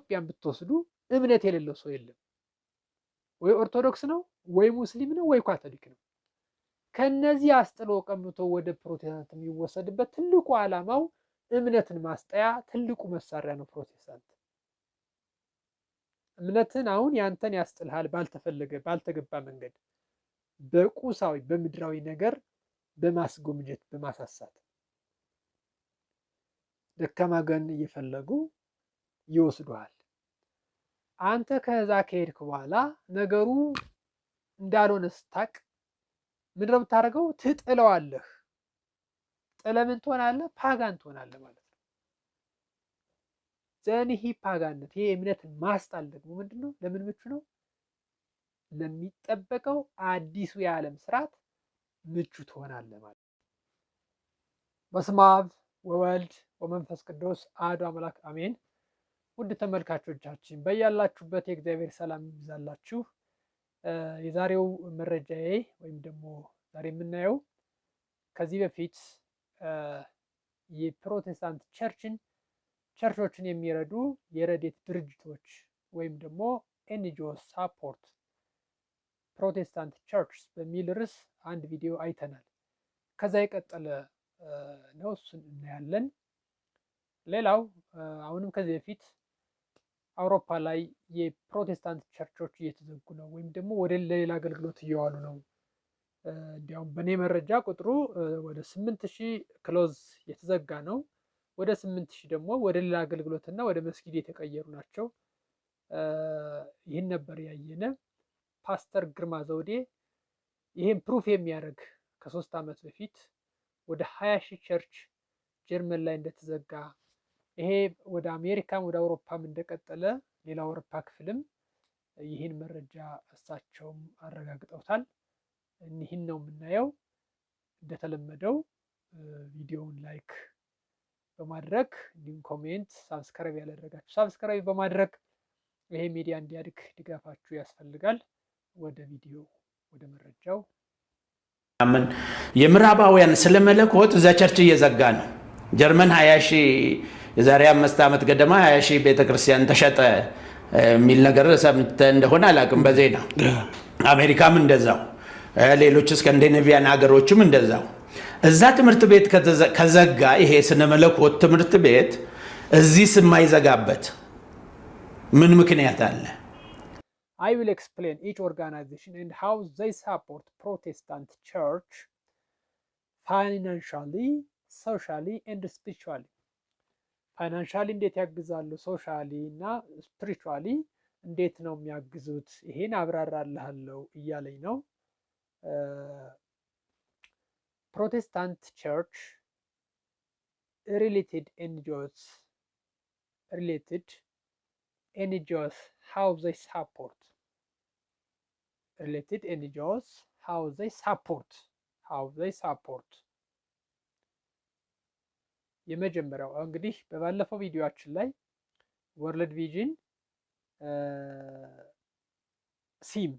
ኢትዮጵያን ብትወስዱ እምነት የሌለው ሰው የለም። ወይ ኦርቶዶክስ ነው ወይ ሙስሊም ነው ወይ ካቶሊክ ነው። ከነዚህ አስጥሎ ቀምቶ ወደ ፕሮቴስታንት የሚወሰድበት ትልቁ ዓላማው እምነትን ማስጠያ ትልቁ መሳሪያ ነው ፕሮቴስታንት። እምነትን አሁን ያንተን ያስጥልሃል ባልተፈለገ ባልተገባ መንገድ በቁሳዊ በምድራዊ ነገር በማስጎምጀት በማሳሳት ደካማ ጎን እየፈለጉ ይወስዱሃል። አንተ ከዛ ከሄድክ በኋላ ነገሩ እንዳልሆነ ስታቅ ምንድን ነው የምታደርገው? ትጥለዋለህ። ጥለህ ምን ትሆናለህ? ፓጋን ትሆናለህ ማለት ነው። ዘኒህ ፓጋንነት ይሄ እምነትን ማስጣል ደግሞ ምንድን ነው? ለምን ምቹ ነው? ለሚጠበቀው አዲሱ የዓለም ስርዓት ምቹ ትሆናለህ ማለት ነው። በስመ አብ ወወልድ ወመንፈስ ቅዱስ አሐዱ አምላክ አሜን። ውድ ተመልካቾቻችን በያላችሁበት የእግዚአብሔር ሰላም ይብዛላችሁ። የዛሬው መረጃዬ ወይም ደግሞ ዛሬ የምናየው ከዚህ በፊት የፕሮቴስታንት ቸርቾችን የሚረዱ የረድኤት ድርጅቶች ወይም ደግሞ ኤንጂኦ ሳፖርት ፕሮቴስታንት ቸርችስ በሚል ርዕስ አንድ ቪዲዮ አይተናል። ከዛ የቀጠለ ነው፣ እሱን እናያለን። ሌላው አሁንም ከዚህ በፊት አውሮፓ ላይ የፕሮቴስታንት ቸርቾች እየተዘጉ ነው ወይም ደግሞ ወደ ሌላ አገልግሎት እየዋሉ ነው። እንዲያውም በእኔ መረጃ ቁጥሩ ወደ 8000 ክሎዝ የተዘጋ ነው። ወደ 8000 ደግሞ ወደ ሌላ አገልግሎትና ወደ መስጊድ የተቀየሩ ናቸው። ይህን ነበር ያየነ። ፓስተር ግርማ ዘውዴ ይህን ፕሩፍ የሚያደርግ ከ3 ዓመት በፊት ወደ 20,000 ቸርች ጀርመን ላይ እንደተዘጋ፣ ይሄ ወደ አሜሪካም ወደ አውሮፓም እንደቀጠለ ሌላ አውሮፓ ክፍልም ይህን መረጃ እሳቸውም አረጋግጠውታል። ይህን ነው የምናየው። እንደተለመደው ቪዲዮውን ላይክ በማድረግ እንዲሁም ኮሜንት፣ ሳብስክራይብ ያላደረጋችሁ ሳብስክራይብ በማድረግ ይሄ ሚዲያ እንዲያድግ ድጋፋችሁ ያስፈልጋል። ወደ ቪዲዮ ወደ መረጃው ምን የምዕራባውያን ስለ መለኮት እዛ ቸርች እየዘጋ ነው። ጀርመን 20,000 የዛሬ 5 ዓመት ገደማ 20,000 ቤተክርስቲያን ተሸጠ የሚል ነገር ሰምተህ እንደሆነ አላውቅም በዜና። አሜሪካም እንደዛው፣ ሌሎች ስካንዲኔቪያን ሀገሮችም እንደዛው። እዛ ትምህርት ቤት ከዘጋ ይሄ ስነ መለኮት ትምህርት ቤት እዚህ የማይዘጋበት ምን ምክንያት አለ? I will explain each organization and how they support Protestant church financially, socially and spiritually. ፋይናንሻሊ እንዴት ያግዛሉ፣ ሶሻሊ እና ስፒሪቹዋሊ እንዴት ነው የሚያግዙት? ይሄን አብራራልሃለሁ እያለኝ ነው። ፕሮቴስታንት ቸርች related NGOs how they support related NGOs how they support የመጀመሪያው እንግዲህ በባለፈው ቪዲዮአችን ላይ ወርልድ ቪዥን ሲም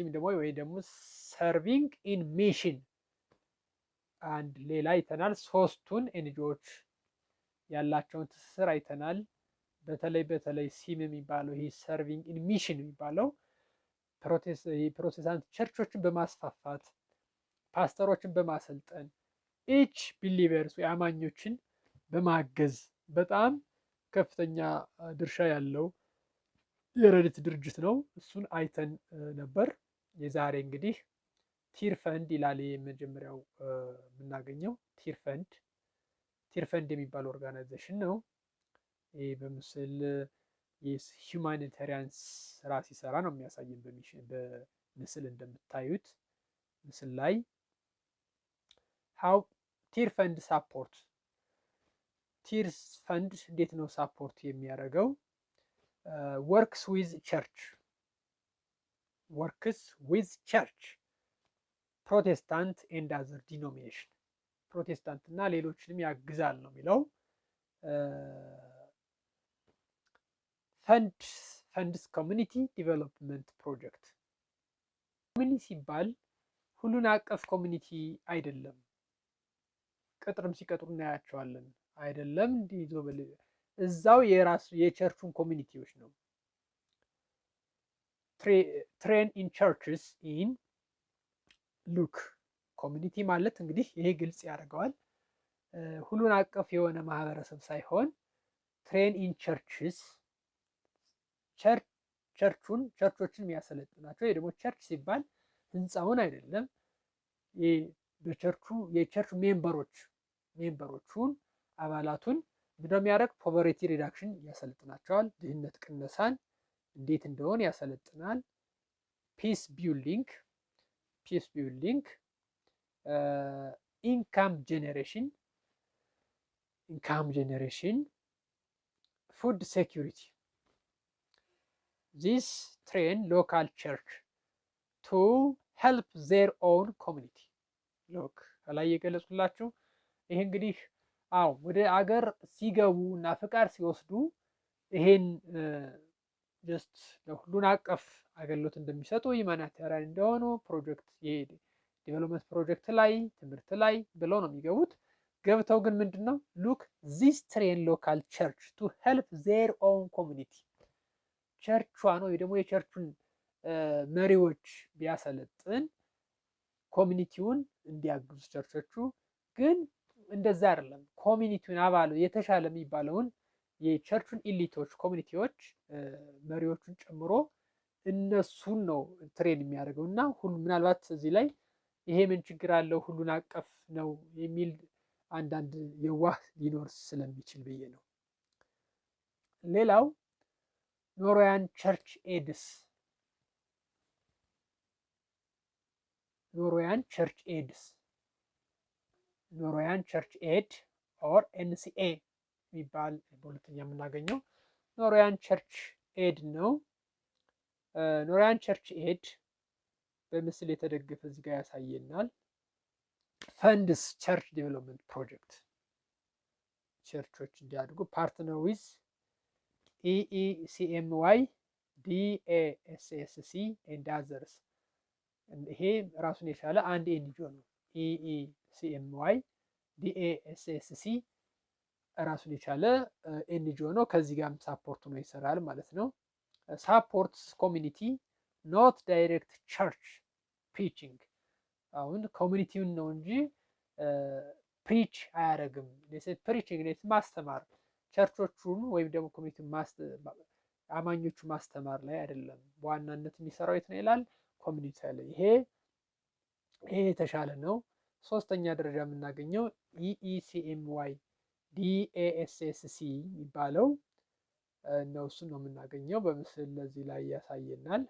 ደግሞ ወይ ደግሞ ሰርቪንግ ኢን ሚሽን አንድ ሌላ አይተናል። 3ቱን ኤንጂኦዎች ያላቸውን ትስስር አይተናል። በተለይ ሲም የሚባለው ይሄ ሰርቪንግ ኢን ሚሽን የሚባለው ፕሮቴስታንት ቸርቾችን በማስፋፋት ፓስተሮችን በማሰልጠን ኢች ቢሊቨርስ ወይ አማኞችን በማገዝ በጣም ከፍተኛ ድርሻ ያለው የረድኤት ድርጅት ነው። እሱን አይተን ነበር። የዛሬ እንግዲህ ቲር ፈንድ ይላል የመጀመሪያው የምናገኘው ቲር ፈንድ የሚባል ኦርጋናይዜሽን ነው። ይሄ በምስል የሂውማኒታሪያን ስራ ሲሰራ ነው የሚያሳየን በምስል እንደምታዩት ምስል ላይ how ቲር ፈንድ ሳፖርት ቲር ፈንድ እንዴት ነው ሳፖርት የሚያደርገው? ወርክስ ዊዝ ቸርች ፕሮቴስታንት ኤንድ አዘር ዲኖሚኔሽን ፕሮቴስታንት እና ሌሎችንም ያግዛል ነው የሚለው። ፈንድስ ኮሚኒቲ ዲቨሎፕመንት ፕሮጀክት። ኮሚኒቲ ሲባል ሁሉን አቀፍ ኮሚኒቲ አይደለም። ቅጥርም ሲቀጥሩ እናያቸዋለን አይደለም። እንዲህ እዛው የራሱ የቸርቹን ኮሚኒቲዎች ነው። ትሬን ኢን ቸርችስ ኢን ሉክ ኮሚኒቲ ማለት እንግዲህ ይሄ ግልጽ ያደርገዋል። ሁሉን አቀፍ የሆነ ማህበረሰብ ሳይሆን ትሬን ኢን ቸርችስ ቸርቾችን የሚያሰለጥናቸው። ይሄ ደግሞ ቸርች ሲባል ህንፃውን አይደለም፣ የቸርቹ ሜምበሮቹን አባላቱን እንደሚያደርግ ፖቨርቲ ሪዳክሽን ያሰለጥናቸዋል። ድህነት ቅነሳን እንዴት እንደሆነ ያሰለጥናል። ፒስ ቢልዲንግ ኢንካም ጄኔሬሽን ፉድ ሴኪሪቲ ዚስ ትሬን ሎካል ቸርች ቱ ሄልፕ ዜር ኦውን ኮሚኒቲ። ሎክ ከላይ የገለጹላችሁ ይሄ እንግዲህ ወደ አገር ሲገቡ እና ፍቃድ ሲወስዱ ይሄን ጀስት ለሁሉን አቀፍ አገልግሎት እንደሚሰጡ ሁማኒታሪያን እንደሆኑ ፕሮጀክት የዴቨሎፕመንት ፕሮጀክት ላይ ትምህርት ላይ ብለው ነው የሚገቡት። ገብተው ግን ምንድን ነው ሉክ ዚስ ትሬን ሎካል ቸርች ቱ ሄልፕ ዜር ኦውን ኮሚኒቲ ቸርቿን ወይ ደግሞ የቸርቹን መሪዎች ቢያሰለጥን ኮሚኒቲውን እንዲያግዙ ቸርቾቹ ግን እንደዛ አይደለም። ኮሚኒቲውን አባሉ የተሻለ የሚባለውን የቸርቹን ኢሊቶች ኮሚኒቲዎች መሪዎቹን ጨምሮ እነሱን ነው ትሬን የሚያደርገው እና ምናልባት እዚህ ላይ ይሄ ምን ችግር አለው ሁሉን አቀፍ ነው የሚል አንዳንድ የዋህ ሊኖር ስለሚችል ብዬ ነው። ሌላው ኖርዌያን ቸርች ኤድ ኦር ኤንሲኤ የሚባል በሁለተኛ የምናገኘው ኖርዌያን ቸርች ኤድ ነው። ኖርዌያን ቸርች ኤድ በምስል የተደገፈ እዚህ ጋር ያሳየናል። ፈንድስ ቸርች ዴቨሎፕመንት ፕሮጀክት ቸርቾች እንዲያድጉ ፓርትነር ዊዝ EECMY DASSC ኤንድ አዘርስ። ይሄ ራሱን የቻለ አንድ ኤንጂኦ ነው። EECMY DASSC ራሱን የቻለ ኤንጂኦ ነው። ከዚህ ጋርም ሳፖርት ነው ይሰራል ማለት ነው። ሳፖርት ኮሚኒቲ ኖት ዳይሬክት ቸርች ፕሪቺንግ። አሁን ኮሚኒቲውን ነው እንጂ ፕሪች አያደርግም። ፕሪቺንግ ማስተማር ቸርቾቹን ወይም ደግሞ ኮሚኒቲ አማኞቹ ማስተማር ላይ አይደለም። በዋናነት የሚሰራው የት ነው ይላል ኮሚኒቲ ላይ። ይሄ የተሻለ ነው። ሶስተኛ ደረጃ የምናገኘው EECMY DASSC የሚባለው ነው። እሱን ነው የምናገኘው በምስል ለዚህ ላይ ያሳየናል።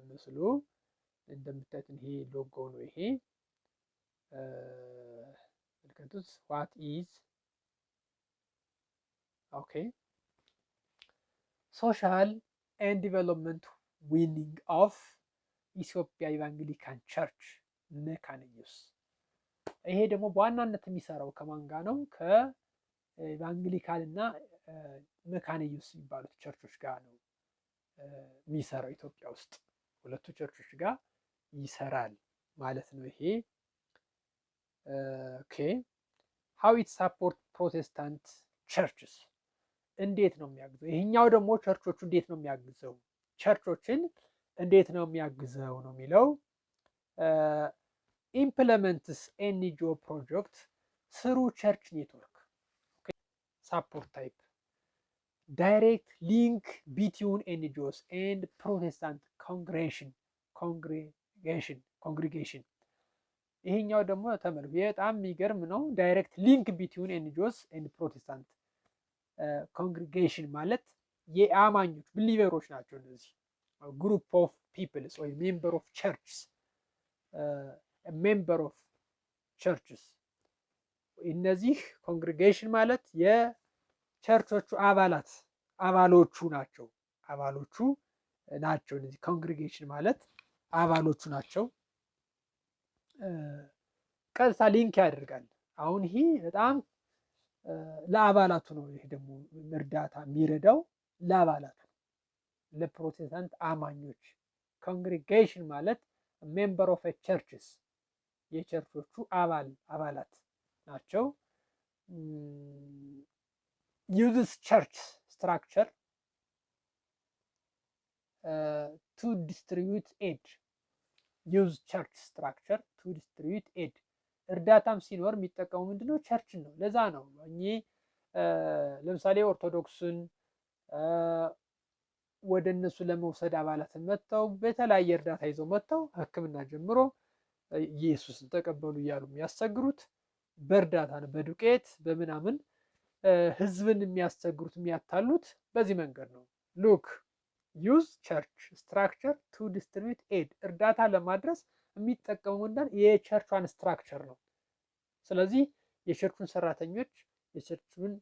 ምስሉ እንደምታዩት ይሄ ሎጎ ነው። ይሄ ምልክቱስ ዋት ኢዝ ኦኬ ሶሻል ኤንድ ዲቨሎፕመንት ዊንግ ኦፍ ኢትዮጵያ ኢቫንጌሊካን ቸርች መካነ ኢየሱስ። ይሄ ደግሞ በዋናነት የሚሰራው ከማን ጋር ነው? ከኢቫንጌሊካል እና መካነ ኢየሱስ የሚባሉት ቸርቾች ጋር ነው የሚሰራው። ኢትዮጵያ ውስጥ ሁለቱ ቸርቾች ጋር ይሰራል ማለት ነው። ይሄ ኦኬ ሃው ኢት ሳፖርት ፕሮቴስታንት ቸርችስ እንዴት ነው የሚያግዘው? ይሄኛው ደግሞ ቸርቾቹ እንዴት ነው የሚያግዘው? ቸርቾችን እንዴት ነው የሚያግዘው ነው የሚለው ኢምፕለመንትስ ኤንጂኦ ፕሮጀክት ስሩ ቸርች ኔትወርክ ሳፖርት ታይፕ ዳይሬክት ሊንክ ቢትዊን ኤንጂኦስ ኤንድ ፕሮቴስታንት ኮንግሪጌሽን። ይሄኛው ደግሞ ተመልኩ በጣም የሚገርም ነው። ዳይሬክት ሊንክ ቢትዊን ኤንጂኦስ ኤንድ ፕሮቴስታንት ኮንግሪጌሽን ማለት የአማኞች ብሊቨሮች ናቸው። እነዚህ ግሩፕ ኦፍ ፒፕልስ ወይ ሜምበር ኦፍ ቸርችስ እነዚህ ኮንግሪጌሽን ማለት የቸርቾቹ አባሎቹ ናቸው። እነዚህ ኮንግሪጌሽን ማለት አባሎቹ ናቸው። ቀጥታ ሊንክ ያደርጋል። አሁን ይሄ በጣም ለአባላቱ ነው። ይሄ ደግሞ እርዳታ የሚረዳው ለአባላቱ ለፕሮቴስታንት አማኞች። ኮንግሪጌሽን ማለት ሜምበር ኦፍ ቸርችስ የቸርቾቹ አባላት ናቸው። uses church structure to distribute aid use church structure to distribute aid እርዳታም ሲኖር የሚጠቀሙ ምንድነው ቸርችን ነው። ለዛ ነው እኚህ ለምሳሌ ኦርቶዶክስን ወደ እነሱ ለመውሰድ አባላትን መጥተው በተለያየ እርዳታ ይዘው መጥተው ሕክምና ጀምሮ ኢየሱስን ተቀበሉ እያሉ የሚያስቸግሩት በእርዳታ ነው። በዱቄት በምናምን ህዝብን የሚያስቸግሩት የሚያታሉት በዚህ መንገድ ነው። ሉክ ዩዝ ቸርች ስትራክቸር ቱ ዲስትሪቢዩት ኤድ እርዳታ ለማድረስ የሚጠቀሙ እንዳል የቸርቿን ስትራክቸር ነው። ስለዚህ የቸርቹን ሰራተኞች የቸርቹን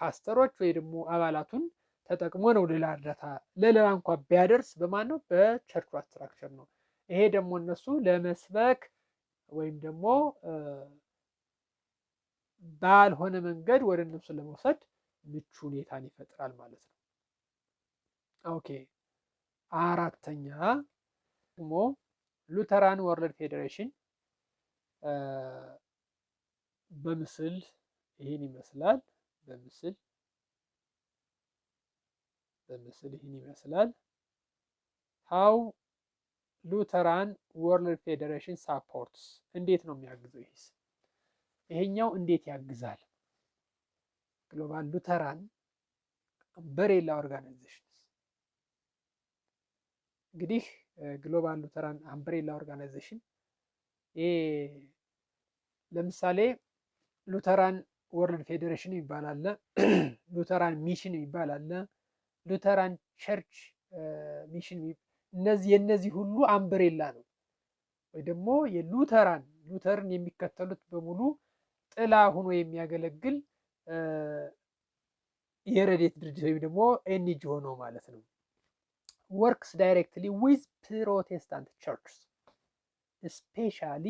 ፓስተሮች ወይ ደግሞ አባላቱን ተጠቅሞ ነው ሌላ እርዳታ ለሌላ እንኳ ቢያደርስ በማን ነው? በቸርቿ ስትራክቸር ነው። ይሄ ደግሞ እነሱ ለመስበክ ወይም ደግሞ ባልሆነ መንገድ ወደ እነሱ ለመውሰድ ምቹ ሁኔታን ይፈጥራል ማለት ነው። ኦኬ አራተኛ ደግሞ ሉተራን ወርልድ ፌዴሬሽን በምስል ይህን ይመስላል። በምስል ይህን ይመስላል። ሃው ሉተራን ወርልድ ፌዴሬሽን ሳፖርትስ እንዴት ነው የሚያግዘው? ይሄኛው እንዴት ያግዛል? ግሎባል ሉተራን አምብሬላ ኦርጋናይዜሽን እንግዲህ ግሎባል ሉተራን አምብሬላ ኦርጋናይዜሽን ለምሳሌ ሉተራን ወርልድ ፌዴሬሽን ይባላል፣ ሉተራን ሚሽን ይባላል፣ ሉተራን ቸርች ሚሽን የነዚህ ሁሉ አምብሬላ ነው። ወይ ደግሞ ሉተርን የሚከተሉት በሙሉ ጥላ ሆኖ የሚያገለግል የረድኤት ድርጅት ወይም ደግሞ ኤንጂኦ ነው ማለት ነው። ወርክስ ዳይሬክትሊ ዊዝ ፕሮቴስታንት ቸርችስ ስፔሻሊ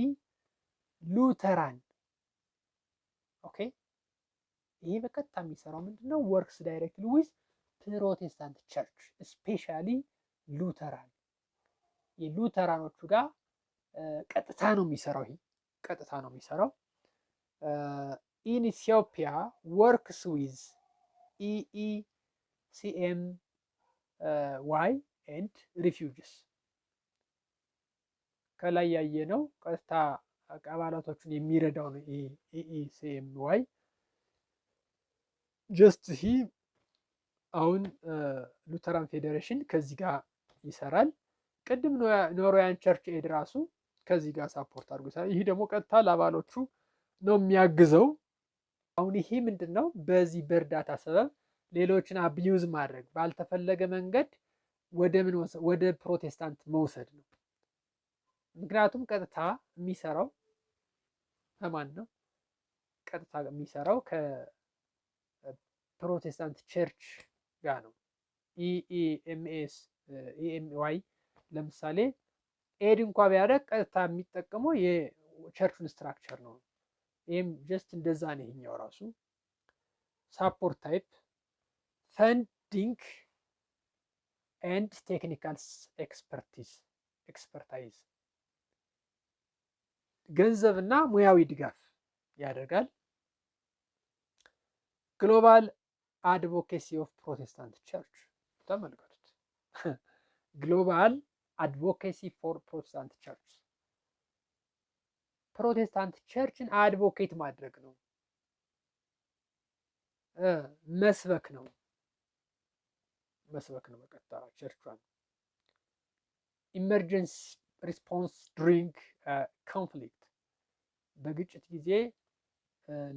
ሉተራን። ኦኬ ይሄ በቀጥታ የሚሰራው ምንድነው? ወርክስ ዳይሬክትሊ ዊዝ ፕሮቴስታንት ቸርች ስፔሻሊ ሉተራን የሉተራኖቹ ጋር ቀጥታ ነው የሚሰራው። ይሄ ቀጥታ ነው የሚሰራው። ኢን ኢትዮጵያ ወርክስ ዊዝ ኢኢሲኤም ዋይ ኤንድ ሪፊውጅስ ከላይ ያየነው ቀጥታ አባላቶቹን የሚረዳው ነው። ኢኢሲኤም ዋይ ጀስት አሁን ሉተራን ፌዴሬሽን ከዚህ ጋር ይሰራል። ቅድም ኖርዌያን ቸርች ኤድ ራሱ ከዚህ ጋር ሳፖርት አድርጎ ይሰራል። ይህ ደግሞ ቀጥታ ለአባሎቹ ነው የሚያግዘው። አሁን ይሄ ምንድን ነው? በዚህ በእርዳታ ሰበብ ሌሎችን አቢዩዝ ማድረግ ባልተፈለገ መንገድ ወደ ፕሮቴስታንት መውሰድ ነው። ምክንያቱም ቀጥታ የሚሰራው ከማን ነው? ቀጥታ የሚሰራው ከፕሮቴስታንት ቸርች ጋር ነው። ኢኤምዋይ ለምሳሌ ኤድ እንኳ ቢያደርግ ቀጥታ የሚጠቀመው የቸርቹን ስትራክቸር ነው። ይህም ጀስት እንደዛ ነው። ይሄኛው ራሱ ሳፖርት ታይፕ ፈንዲንግ ኤንድ ቴክኒካል ኤክስፐርታይዝ ገንዘብና ሙያዊ ድጋፍ ያደርጋል። ግሎባል አድቮኬሲ ኦፍ ፕሮቴስታንት ቸርች ተመልከቱት። ግሎባል አድቮኬሲ ፎር ፕሮቴስታንት ቸርች ፕሮቴስታንት ቸርችን አድቮኬት ማድረግ ነው፣ መስበክ ነው በቀጥታ ቸርቿን። ኢመርጀንሲ ሪስፖንስ ዱሪንግ ኮንፍሊክት በግጭት ጊዜ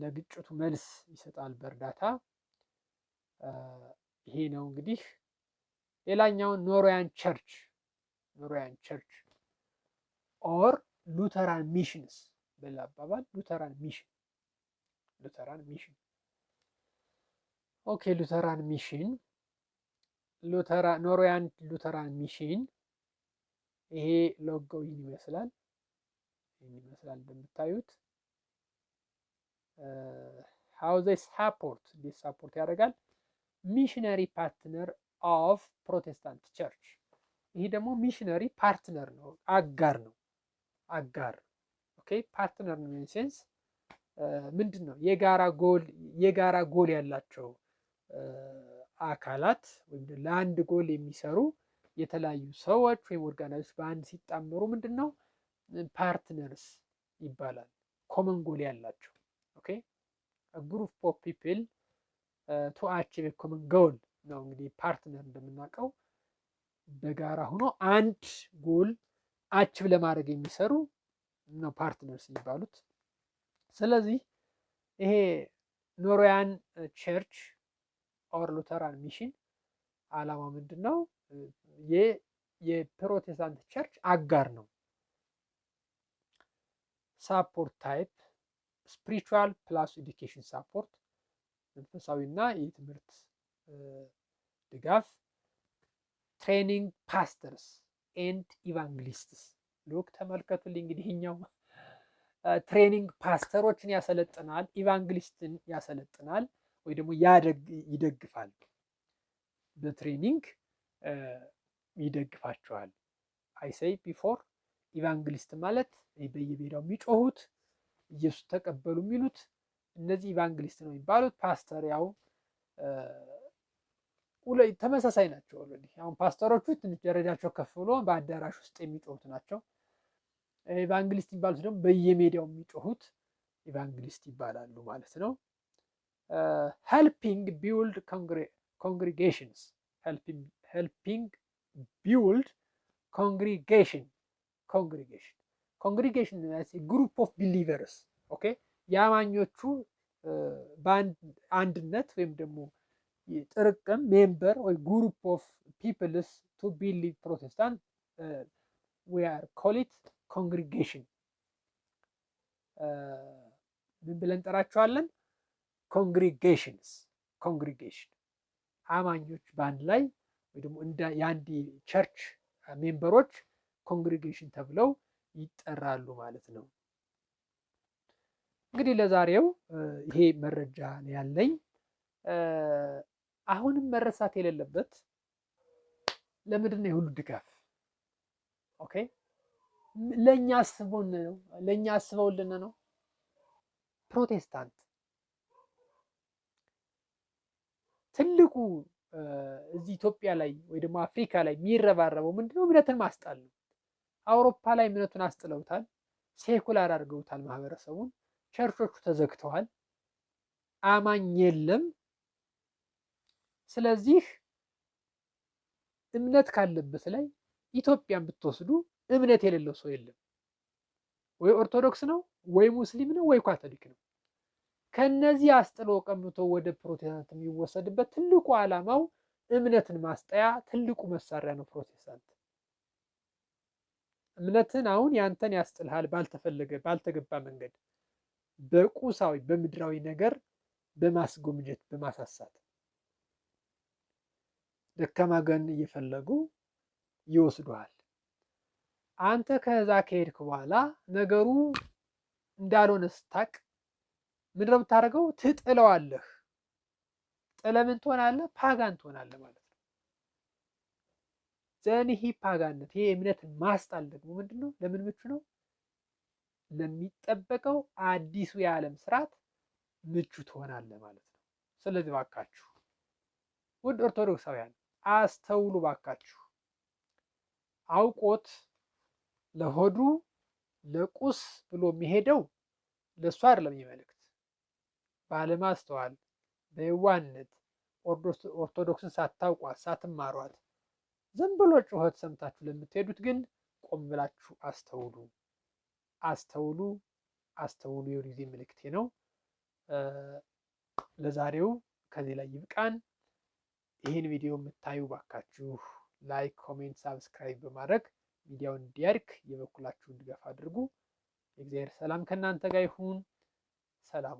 ለግጭቱ መልስ ይሰጣል በእርዳታ። ይሄ ነው እንግዲህ። ሌላኛውን ኖርዌያን ቸርች ኦር ሉተራን ሚሽንስ በሌላ አባባል ሉተራን ሚሽን ኦኬ ሉተራን ሚሽን ኖርዌያን ሉተራን ሚሽን ይሄ ሎጎው ይህን ይመስላል እንደምታዩት። ሃው ዘይ ሳፖርት እንዴት ሳፖርት ያደርጋል? ሚሽነሪ ፓርትነር ኦፍ ፕሮቴስታንት ቸርች። ይሄ ደግሞ ሚሽነሪ ፓርትነር ነው፣ አጋር ነው። ኦኬ ፓርትነር ነው ሴንስ ምንድን ነው የጋራ ጎል ያላቸው አካላት ወይም ለአንድ ጎል የሚሰሩ የተለያዩ ሰዎች ወይም ኦርጋናይዞች በአንድ ሲጣመሩ ምንድን ነው ፓርትነርስ ይባላል። ኮመን ጎል ያላቸው ኦኬ ግሩፕ ኦፍ ፒፕል ቱ አቺቭ ኮመን ጎል ነው። እንግዲህ ፓርትነር እንደምናውቀው በጋራ ሆኖ አንድ ጎል አቺቭ ለማድረግ የሚሰሩ ነው ፓርትነርስ የሚባሉት። ስለዚህ ይሄ ኖርዌያን ቸርች ኦር ሉተራን ሚሽን ዓላማ ምንድን ነው? የፕሮቴስታንት ቸርች አጋር ነው። ሳፖርት ታይፕ ስፒሪቹዋል ፕላስ ኤዱኬሽን ሳፖርት፣ መንፈሳዊና የትምህርት ድጋፍ፣ ትሬኒንግ ፓስተርስ ኤንድ ኢቫንግሊስትስ። ሉክ ተመልከቱልኝ እንግዲህ ይህኛው ትሬኒንግ ፓስተሮችን ያሰለጥናል፣ ኢቫንግሊስትን ያሰለጥናል ወይ ደግሞ ይደግፋል። በትሬኒንግ ይደግፋቸዋል። አይሰይ ቢፎር ኢቫንግሊስት ማለት በየሜዳው የሚጮሁት ኢየሱስ ተቀበሉ የሚሉት እነዚህ ኢቫንግሊስት ነው የሚባሉት። ፓስተር ያው ተመሳሳይ ናቸው። አሁን ፓስተሮቹ ትንሽ ደረጃቸው ከፍ ብሎ በአዳራሽ ውስጥ የሚጮሁት ናቸው። ኢቫንግሊስት የሚባሉት ደግሞ በየሜዳው የሚጮሁት ኢቫንግሊስት ይባላሉ ማለት ነው። ሄልፒንግ ቢውልድ ኮንግሪጌሽንስ ሄልፒንግ ቢውልድ ኮንግሪጌሽን ግሩፕ ኦፍ ቢሊቨርስ ኦኬ የአማኞቹ በአንድነት ወይም ደግሞ ጥርቅም ሜምበር ወይ ግሩፕ ኦፍ ፒፕልስ ቱ ቢሊቭ ፕሮቴስታንት ዊ አር ኮል ኢት ኮንግሪጌሽን ምን ብለን እንጠራቸዋለን? ኮንግሪጌሽንስ። ኮንግሪጌሽን አማኞች በአንድ ላይ ወይ ደግሞ የአንድ ቸርች ሜምበሮች ኮንግሪጌሽን ተብለው ይጠራሉ ማለት ነው። እንግዲህ ለዛሬው ይሄ መረጃ ነው ያለኝ። አሁንም መረሳት የሌለበት ለምንድን ነው የሁሉ ድጋፍ? ኦኬ ለኛ አስበውልን ነው። ፕሮቴስታንት ትልቁ እዚህ ኢትዮጵያ ላይ ወይ ደግሞ አፍሪካ ላይ የሚረባረበው ምንድነው? እምነትን ማስጣል ነው። አውሮፓ ላይ እምነቱን አስጥለውታል፣ ሴኩላር አድርገውታል ማህበረሰቡን። ቸርቾቹ ተዘግተዋል፣ አማኝ የለም። ስለዚህ እምነት ካለበት ላይ ኢትዮጵያን ብትወስዱ እምነት የሌለው ሰው የለም። ወይ ኦርቶዶክስ ነው፣ ወይ ሙስሊም ነው፣ ወይ ካቶሊክ ነው። ከነዚህ አስጥሎ ቀምቶ ወደ ፕሮቴስታንት የሚወሰድበት ትልቁ ዓላማው እምነትን ማስጠያ ትልቁ መሳሪያ ነው ፕሮቴስታንት። እምነትን አሁን ያንተን ያስጥልሃል ባልተገባ መንገድ በቁሳዊ በምድራዊ ነገር በማስጎምጀት በማሳሳት ደካማ ጎን እየፈለጉ ይወስዱሃል። አንተ ከዛ ከሄድክ በኋላ ነገሩ እንዳልሆነ ስታቅ ምንድን ነው የምታደርገው? ትጥለዋለህ። ጥለህ ምን ትሆናለህ? ፓጋን ትሆናለህ ማለት ነው። ዘንህ ፓጋንነት ይሄ እምነትን ማስጣል ደግሞ ምንድን ነው? ለምን ምቹ ነው? ለሚጠበቀው አዲሱ የዓለም ስርዓት ምቹ ትሆናለህ ማለት ነው። ስለዚህ ባካችሁ ውድ ኦርቶዶክሳውያን አስተውሉ ባካችሁ። አውቆት ለሆዱ ለቁስ ብሎ የሚሄደው ለእሱ አይደለም የመልእክት ባለማስተዋል በየዋህነት ኦርቶዶክስን ሳታውቋት ሳትማሯት ዝም ብሎ ጩኸት ሰምታችሁ ለምትሄዱት ግን ቆም ብላችሁ አስተውሉ። የጊዜ መልእክቴ ነው። ለዛሬው ከዚህ ላይ ይብቃን። ይህን ቪዲዮ የምታዩ ባካችሁ ላይክ፣ ኮሜንት፣ ሳብስክራይብ በማድረግ ሚዲያውን እንዲያድግ የበኩላችሁን ድጋፍ አድርጉ። የእግዚአብሔር ሰላም ከእናንተ ጋር ይሁን። ሰላሙ